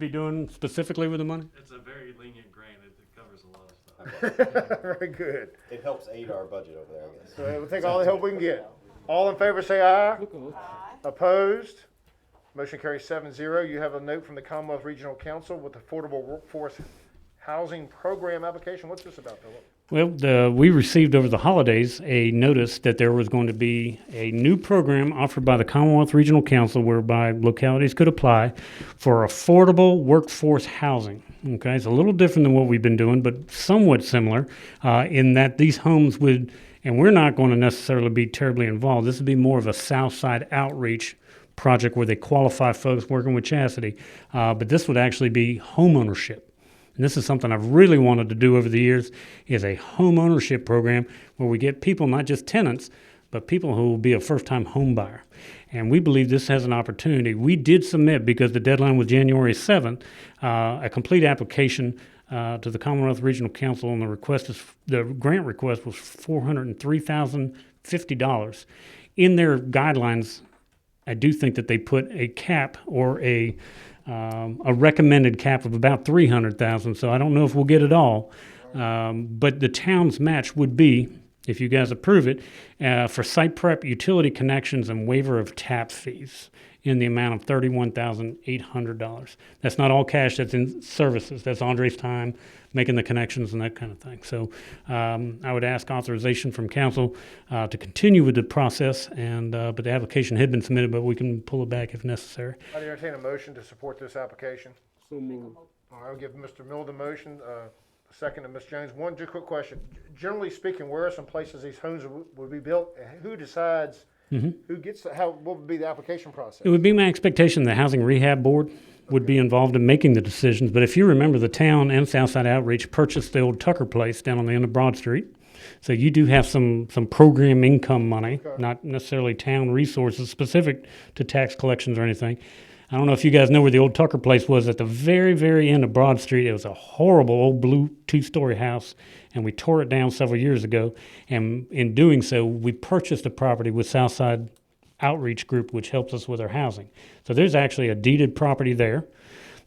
be doing specifically with the money? It's a very lenient grant. It covers a lot of stuff. Very good. It helps aid our budget over there, I guess. So we'll take all the help we can get. All in favor say aye. Opposed? Motion carries 7-0. You have a note from the Commonwealth Regional Council with Affordable Workforce Housing Program application. What's this about, Philip? Well, we received over the holidays a notice that there was going to be a new program offered by the Commonwealth Regional Council whereby localities could apply for affordable workforce housing. Okay, it's a little different than what we've been doing, but somewhat similar in that these homes would, and we're not going to necessarily be terribly involved. This would be more of a South Side outreach project where they qualify folks working with Chastity, but this would actually be home ownership. And this is something I've really wanted to do over the years, is a home ownership program where we get people, not just tenants, but people who will be a first-time home buyer. And we believe this has an opportunity. We did submit, because the deadline was January 7th, a complete application to the Commonwealth Regional Council, and the grant request was $403,050. In their guidelines, I do think that they put a cap or a recommended cap of about $300,000. So I don't know if we'll get it all, but the town's match would be, if you guys approve it, for site prep, utility connections, and waiver of tap fees in the amount of $31,800. That's not all cash. That's in services. That's Andre's time making the connections and that kind of thing. So I would ask authorization from council to continue with the process, and but the application had been submitted, but we can pull it back if necessary. I'd entertain a motion to support this application. So moved. All right, I'll give Mr. Mill the motion, second to Ms. Jones. One just quick question. Generally speaking, where are some places these homes would be built? And who decides, who gets, what would be the application process? It would be my expectation the Housing Rehab Board would be involved in making the decisions. But if you remember, the town and Southside Outreach purchased the old Tucker Place down on the end of Broad Street. So you do have some program income money, not necessarily town resources specific to tax collections or anything. I don't know if you guys know where the old Tucker Place was at the very, very end of Broad Street. It was a horrible old blue 2-story house, and we tore it down several years ago. And in doing so, we purchased the property with Southside Outreach Group, which helps us with our housing. So there's actually a deeded property there.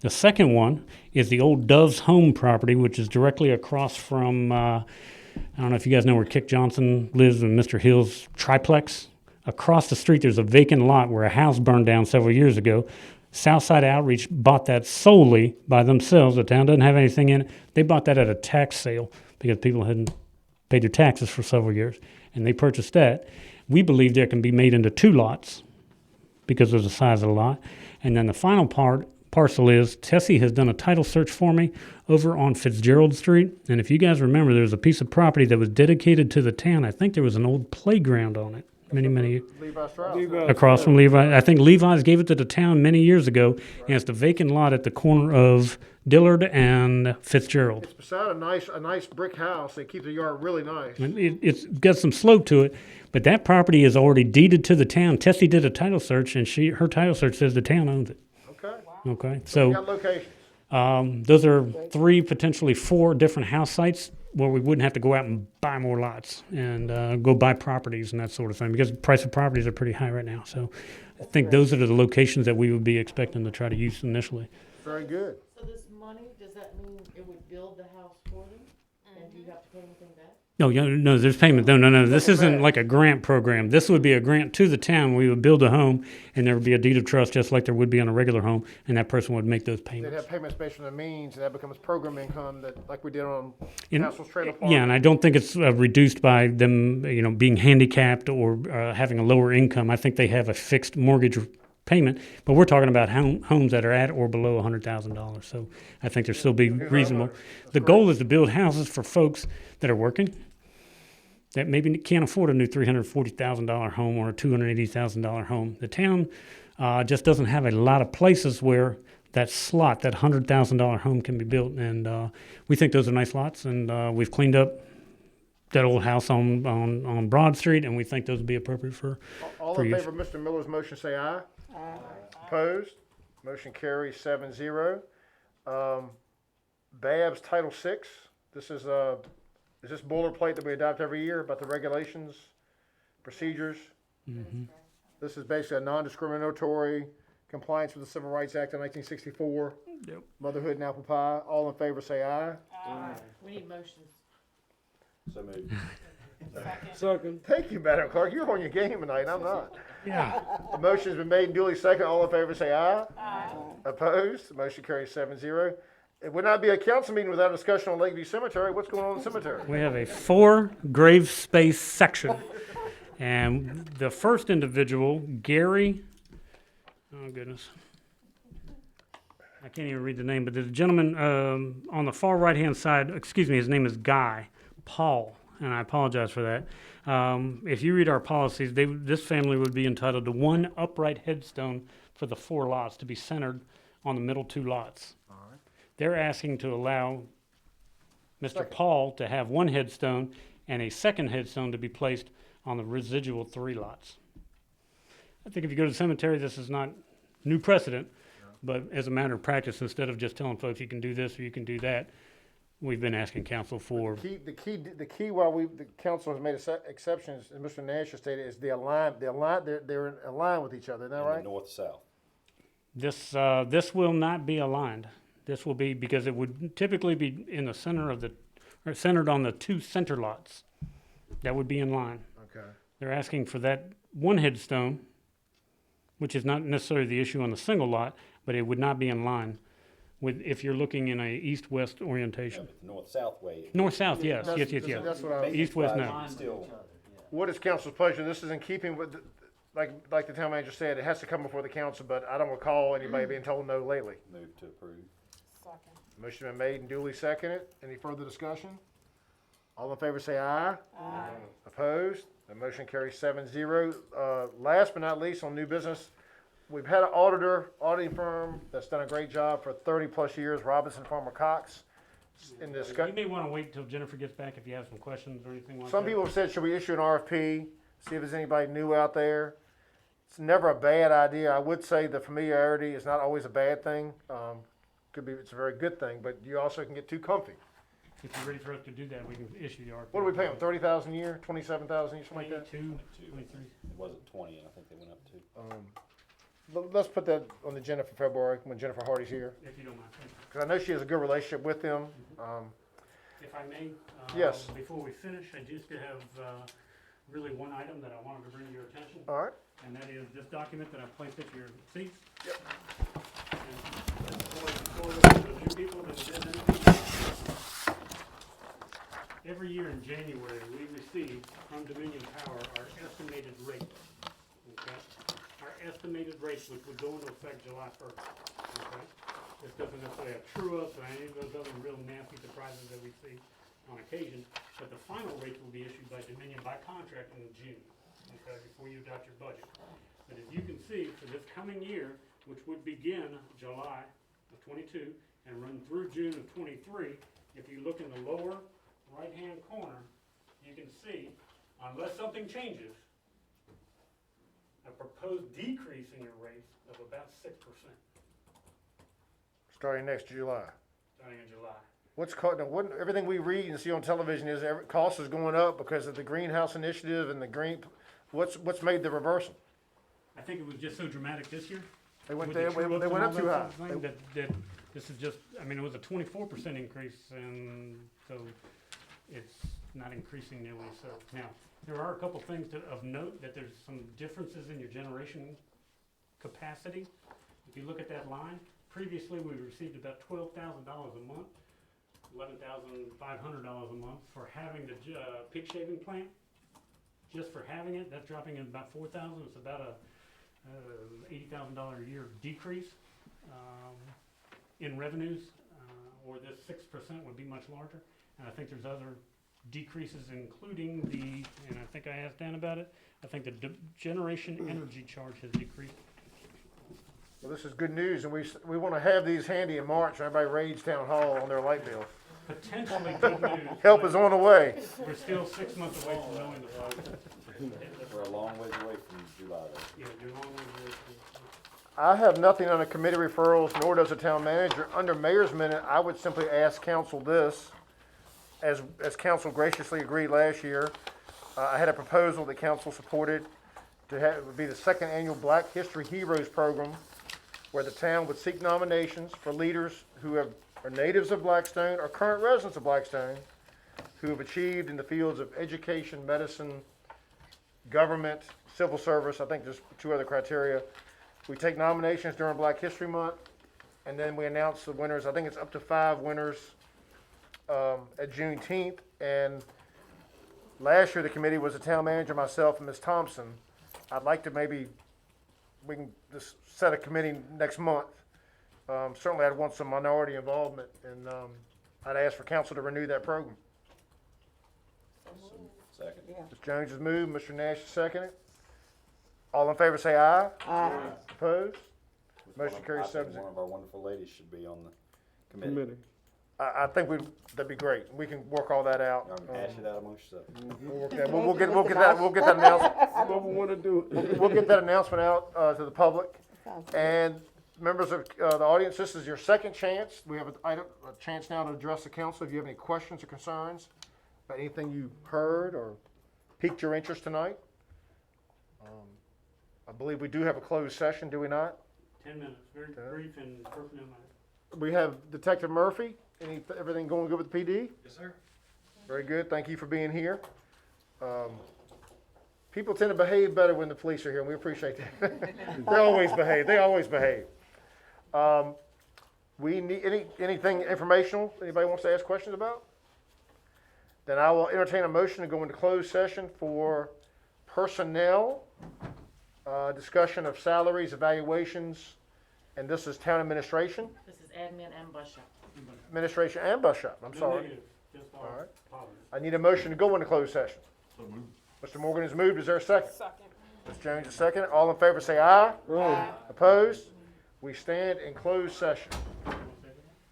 The second one is the old Dove's Home property, which is directly across from, I don't know if you guys know where Kick Johnson lives and Mr. Hill's triplex. Across the street, there's a vacant lot where a house burned down several years ago. Southside Outreach bought that solely by themselves. The town doesn't have anything in it. They bought that at a tax sale because people hadn't paid their taxes for several years, and they purchased that. We believe that can be made into 2 lots because of the size of the lot. And then the final parcel is, Tessie has done a title search for me over on Fitzgerald Street. And if you guys remember, there's a piece of property that was dedicated to the town. I think there was an old playground on it. Many Levi Strauss. across from Levi. I think Levi's gave it to the town many years ago, and it's the vacant lot at the corner of Dillard and Fitzgerald. It's beside a nice brick house. They keep the yard really nice. And it's got some slope to it, but that property is already deeded to the town. Tessie did a title search, and her title search says the town owns it. Okay. Okay, You so got locations. those are 3, potentially 4 different house sites where we wouldn't have to go out and buy more lots and go buy properties and that sort of thing, because the price of properties are pretty high right now. So I think those are the locations that we would be expecting to try to use initially. Very good. So this money, does that mean it would build the house for them? And do you have to pay anything back? No, there's payment. No. This isn't like a grant program. This would be a grant to the town. We would build a home, and there would be a deed of trust just like there would be on a regular home, and that person would make those They'd payments. have payments based on their means, and that becomes program income that, like we did on And- Castle's Trailer Park. Yeah, and I don't think it's reduced by them, being handicapped or having a lower income. I think they have a fixed mortgage payment, but we're talking about homes that are at or below $100,000. So I think they'll still be reasonable. The goal is to build houses for folks that are working, that maybe can't afford a new $340,000 home or a $280,000 home. The town just doesn't have a lot of places where that $100,000 home can be built, and we think those are nice lots, and we've cleaned up that old house on Broad Street, and we think those would be appropriate for All for in use. favor of Mr. Miller's motion, say aye. Aye. Opposed? Motion carries 7-0. Babs Title VI. This is this boilerplate that we adopt every year about the regulations, procedures? This is basically a non-discriminatory compliance with the Civil Rights Act of 1964, Yep. motherhood and apple pie. All in favor say aye. We need motions. So moved. Second. Thank you, Madam Clerk. You're on your game tonight, I'm not. Yeah. The motion's been made and duly seconded. All in favor say aye. Aye. Opposed? The motion carries 7-0. It would not be a council meeting without a discussion on Lakeview Cemetery. What's going on in the cemetery? We have a 4 grave space section. And the first individual, Gary, oh goodness. I can't even read the name, but there's a gentleman on the far right-hand side, excuse me, his name is Guy Paul, and I apologize for that. If you read our policies, this family would be entitled to 1 upright headstone for the 4 lots to be centered on the middle 2 lots. They're asking to allow Mr. Paul to have 1 headstone and a second headstone to be placed on the residual 3 lots. I think if you go to the cemetery, this is not new precedent, but as a matter of practice, instead of just telling folks you can do this or you can do that, we've been asking council for, The key why the council has made exceptions, as Mr. Nash has stated, is they're aligned with each other, isn't that right? North-south. this will not be aligned. This will be, because it would typically be in the center of or centered on the 2 center lots. That would be in line. Okay. They're asking for that 1 headstone, which is not necessarily the issue on the single lot, but it would not be in line with, if you're looking in a east-west Yeah, orientation. but the north-south way. North-south, yes, That's- yes. That's what I, East-west, no. Line Still, what is council's pleasure? This is in keeping with, like the town manager said, it has to come before the council, but I don't recall anybody being told no lately. move to approve. Motion been made and duly seconded. Any further discussion? All in favor say aye. Aye. Opposed? The motion carries 7-0. Last but not least, on new business, we've had an auditing firm that's done a great job for 30-plus years, Robinson Farmer Cox. In this, You may want to wait until Jennifer gets back if you have some questions or anything like that. some people have said, should we issue an RFP, see if there's anybody new out there? It's never a bad idea. I would say the familiarity is not always a bad thing. It's a very good thing, but you also can get too comfy. If you're ready for us to do that, we can issue the RFP. What do we pay them, 30,000 a year, 27,000, something like that? 22, 23. It wasn't 20, and I think they went up to. Let's put that on the agenda for February, when Jennifer Hardy's here, If you don't mind. Thank you. because I know she has a good relationship with them. If I may, Yes. before we finish, I just have really one item that I wanted to bring to your attention, All right, and that is this document that I placed at your seats. Yep. Every year in January, we receive from Dominion Power our estimated rates. Okay? Our estimated rates, which would go into effect July 1st. Okay? This doesn't necessarily have true-ups or any of those other real nasty surprises that we see on occasion, but the final rates will be issued by Dominion by contract in June, okay, before you adopt your budget. But as you can see, for this coming year, which would begin July of '22 and run through June of '23, if you look in the lower right-hand corner, you can see, unless something changes, a proposed decrease in your rates of about 6%, starting next July. starting in July. Everything we read and see on television is cost is going up because of the greenhouse initiative and what's made the reversal? I think it was just so dramatic this year. They went with the there, true-ups they and went all up too that high. sort of thing, that this is just, I mean, it was a 24% increase, and so it's not increasing nearly so. Now, there are a couple things of note, that there's some differences in your generation capacity. If you look at that line, previously we received about $12,000 a month, $11,500 a month for having the pig shaving plant. Just for having it, that's dropping in about $4,000. It's about a $80,000 a year decrease in revenues, or this 6% would be much larger. And I think there's other decreases, including and I think I asked Dan about it, I think the generation energy charge has decreased. Well, this is good news, and we want to have these handy in March, when everybody raids town hall on their light bill. Potentially good news. Help but is on the way. We're still 6 months away from knowing the price. We're a long ways away from July though. Yeah, you're a long way away from. I have nothing under committee referrals, nor does the town manager. Under mayor's minute, I would simply ask council this, as council graciously agreed last year. I had a proposal that council supported to have, it would be the second annual Black History Heroes Program where the town would seek nominations for leaders who are natives of Blackstone or current residents of Blackstone who have achieved in the fields of education, medicine, government, civil service. I think there's 2 other criteria. We take nominations during Black History Month, and then we announce the winners. I think it's up to 5 winners at Juneteenth. And last year, the committee was the town manager, myself, and Ms. Thompson. I'd like to we can just set a committee next month. Certainly, I'd want some minority involvement, and I'd ask for council to renew that program. Second. Ms. Jones has moved, Mr. Nash has seconded. All in favor say aye. Aye. Opposed? Motion carries I think 7-0. one of our wonderful ladies should be on the committee. Committee. I think that'd be great. We can work all that out. Y'all can hash it out amongst yourselves. We'll work that- we'll get that announcement. What we wanna do. We'll get that announcement out to the public. And members of the audience, this is your second chance. We have a chance now to address the council. If you have any questions or concerns about anything you heard or piqued your interest tonight. I believe we do have a closed session, do we not? 10 minutes, very brief and personnel matter. We have Detective Murphy. Everything going good with the PD? Yes, sir. Very good. Thank you for being here. People tend to behave better when the police are here, and we appreciate that. They always behave. They always behave. We need anything informational anybody wants to ask questions about? Then I will entertain a motion to go into closed session for personnel, discussion of salaries, evaluations, and this is town administration, This is admin and bus shop. administration and bus shop. I'm No sorry. negative, just all right. positive. I need a motion to go into closed session. Mr. Morgan has moved. Is there a second? Second. Ms. Jones is second. All in favor say aye. Right. Opposed? We stand in closed session.